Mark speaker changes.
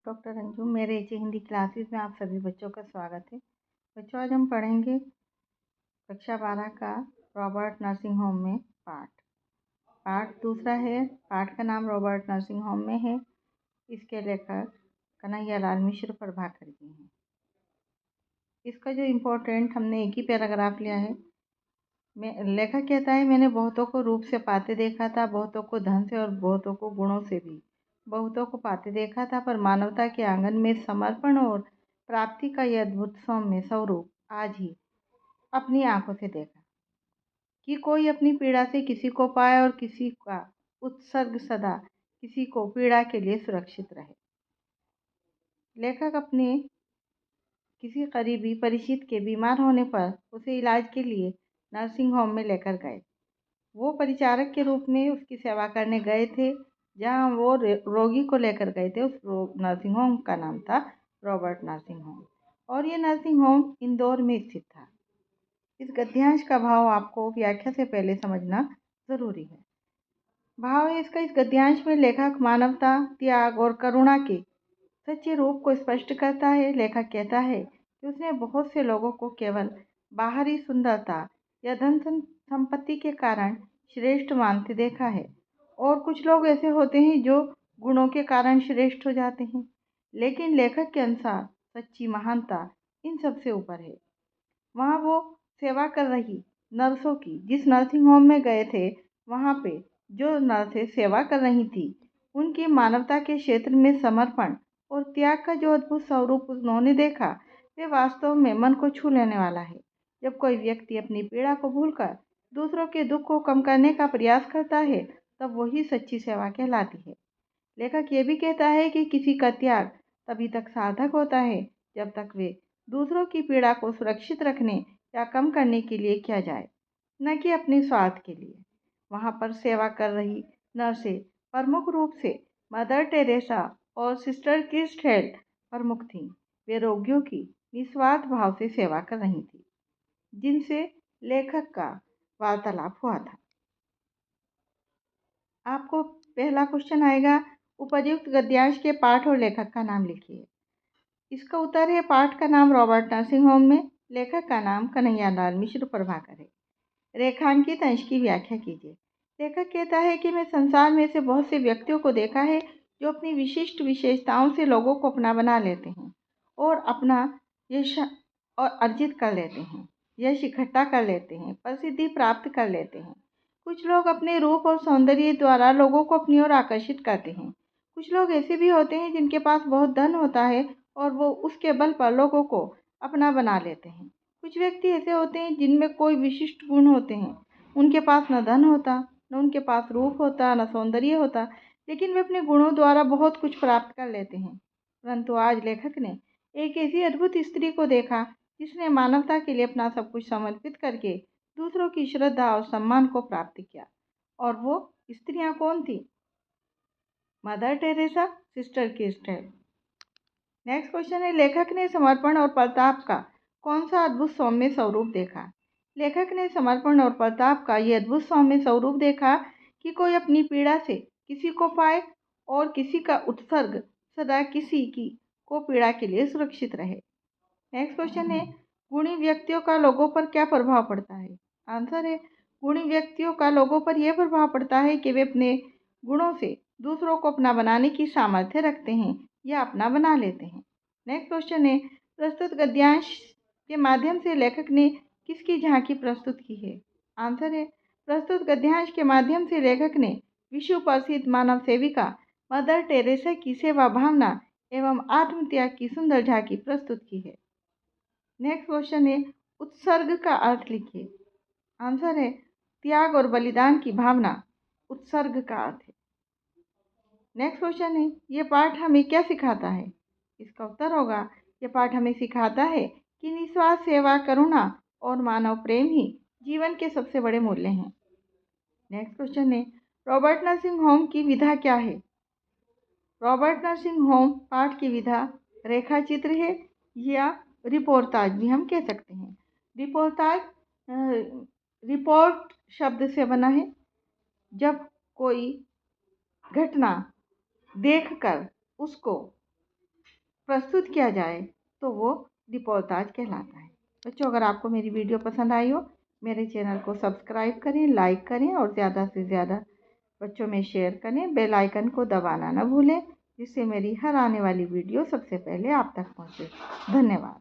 Speaker 1: Doctor Anju, मेरे H Hindi classes में आप सभी बच्चों का स्वागत है। बच्चों, आज हम पढ़ेंगे कक्षा 12 का रॉबर्ट नर्सिंग होम में पाठ दूसरा है। पाठ का नाम रॉबर्ट नर्सिंग होम में है। इसके लेखक कन्हैयालाल मिश्र प्रभाकर जी हैं। इसका जो इम्पोर्टेंट हमने एक ही पैराग्राफ लिया है। लेखक कहता है, मैंने बहुतों को रूप से पाते देखा था, बहुतों को धन से और बहुतों को गुणों से भी। बहुतों को पाते देखा था, पर मानवता के आंगन में समर्पण और प्राप्ति का यह अद्भुत सौम्य स्वरूप आज ही अपनी आंखों से देखा कि कोई अपनी पीड़ा से किसी को पाए और किसी का उत्सर्ग सदा किसी को पीड़ा के लिए सुरक्षित रहे। लेखक अपने किसी करीबी परिचित के बीमार होने पर उसे इलाज के लिए नर्सिंग होम में लेकर गए। वो परिचारक के रूप में उसकी सेवा करने गए थे। जहां वो रोगी को लेकर गए थे, उस नर्सिंग होम का नाम था रॉबर्ट नर्सिंग होम, और ये नर्सिंग होम इंदौर में स्थित था। इस गद्यांश का भाव आपको व्याख्या से पहले समझना जरूरी है। भाव है इसका, इस गद्यांश में लेखक मानवता, त्याग और करुणा के सच्चे रूप को स्पष्ट करता है। लेखक कहता है कि उसने बहुत से लोगों को केवल बाहरी सुंदरता या धन संपत्ति के कारण श्रेष्ठ मानते देखा है, और कुछ लोग ऐसे होते हैं जो गुणों के कारण श्रेष्ठ हो जाते हैं। लेकिन लेखक के अनुसार सच्ची महानता इन सबसे ऊपर है। वहाँ वो सेवा कर रही नर्सों की, जिस नर्सिंग होम में गए थे, वहाँ पे जो नर्सें सेवा कर रही थी, उनकी मानवता के क्षेत्र में समर्पण और त्याग का जो अद्भुत स्वरूप उन्होंने देखा, वे वास्तव में मन को छू लेने वाला है। जब कोई व्यक्ति अपनी पीड़ा को भूलकर दूसरों के दुख को कम करने का प्रयास करता है, तब वही सच्ची सेवा कहलाती है। लेखक ये भी कहता है कि किसी का त्याग तभी तक सार्थक होता है जब तक वे दूसरों की पीड़ा को सुरक्षित रखने या कम करने के लिए किया जाए, न कि अपने स्वार्थ के लिए। वहाँ पर सेवा कर रही नर्सें प्रमुख रूप से मदर टेरेसा और सिस्टर क्रिस्ट प्रमुख थीं। वे रोगियों की निस्वार्थ भाव से सेवा कर रही थी, जिनसे लेखक का वार्तालाप हुआ था। आपको पहला क्वेश्चन आएगा, उपर्युक्त गद्यांश के पाठ और लेखक का नाम लिखिए। इसका उत्तर है, पाठ का नाम रॉबर्ट नर्सिंग होम में, लेखक का नाम कन्हैयालाल मिश्र प्रभाकर है। रेखांकित अंश की व्याख्या कीजिए। लेखक कहता है कि मैं संसार में से बहुत से व्यक्तियों को देखा है जो अपनी विशिष्ट विशेषताओं से लोगों को अपना बना लेते हैं और अपना यश और अर्जित कर लेते हैं, यश इकट्ठा कर लेते हैं, प्रसिद्धि प्राप्त कर लेते हैं। कुछ लोग अपने रूप और सौंदर्य द्वारा लोगों को अपनी ओर आकर्षित करते हैं। कुछ लोग ऐसे भी होते हैं जिनके पास बहुत धन होता है और वो उसके बल पर लोगों को अपना बना लेते हैं। कुछ व्यक्ति ऐसे होते हैं जिनमें कोई विशिष्ट गुण होते हैं। उनके पास न धन होता, न उनके पास रूप होता, न सौंदर्य होता, लेकिन वे अपने गुणों द्वारा बहुत कुछ प्राप्त कर लेते हैं। परंतु आज लेखक ने एक ऐसी अद्भुत स्त्री को देखा जिसने मानवता के लिए अपना सब कुछ समर्पित करके दूसरों की श्रद्धा और सम्मान को प्राप्त किया। और वो स्त्रियां कौन थी? Mother Teresa, sister crystal. Next question है, लेखक ने समर्पण और प्रताप का कौन सा अद्भुत सौम्य स्वरूप देखा? लेखक ने समर्पण और प्रताप का यह अद्भुत सौम्य स्वरूप देखा कि कोई अपनी पीड़ा से किसी को पाए और किसी का उत्सर्ग सदा किसी की को पीड़ा के लिए सुरक्षित रहे। नेक्स्ट क्वेश्चन है, गुणी व्यक्तियों का लोगों पर क्या प्रभाव पड़ता है? आंसर है, गुणी व्यक्तियों का लोगों पर यह प्रभाव पड़ता है कि वे अपने गुणों से दूसरों को अपना बनाने की सामर्थ्य रखते हैं या अपना बना लेते हैं। नेक्स्ट क्वेश्चन है, प्रस्तुत गद्यांश के माध्यम से लेखक ने किसकी झांकी प्रस्तुत की है? आंसर है, प्रस्तुत गद्यांश के माध्यम से लेखक ने विश्व प्रसिद्ध मानव सेविका मदर टेरेसा की सेवा भावना एवं आत्मत्याग की सुंदर झांकी प्रस्तुत की है। नेक्स्ट क्वेश्चन है, उत्सर्ग का अर्थ लिखिए। आंसर है, त्याग और बलिदान की भावना उत्सर्ग का अर्थ है। नेक्स्ट क्वेश्चन है, ये पाठ हमें क्या सिखाता है? इसका उत्तर होगा, ये पाठ हमें सिखाता है कि निस्वार्थ सेवा, करुणा और मानव प्रेम ही जीवन के सबसे बड़े मूल्य हैं। नेक्स्ट क्वेश्चन है, रॉबर्ट नर्सिंग होम की विधा क्या है? रॉबर्ट नर्सिंग होम पाठ की विधा रेखा चित्र है या रिपोर्टाज भी हम कह सकते हैं। रिपोर्टाज रिपोर्ट शब्द से बना है। जब कोई घटना देखकर उसको प्रस्तुत किया जाए तो वो रिपोर्टाज कहलाता है। बच्चों, अगर आपको मेरी वीडियो पसंद आई हो, मेरे चैनल को सब्सक्राइब करें, लाइक करें और ज़्यादा से ज़्यादा बच्चों में शेयर करें। बेल आइकन को दबाना न भूलें, जिससे मेरी हर आने वाली वीडियो सबसे पहले आप तक पहुंचे। धन्यवाद।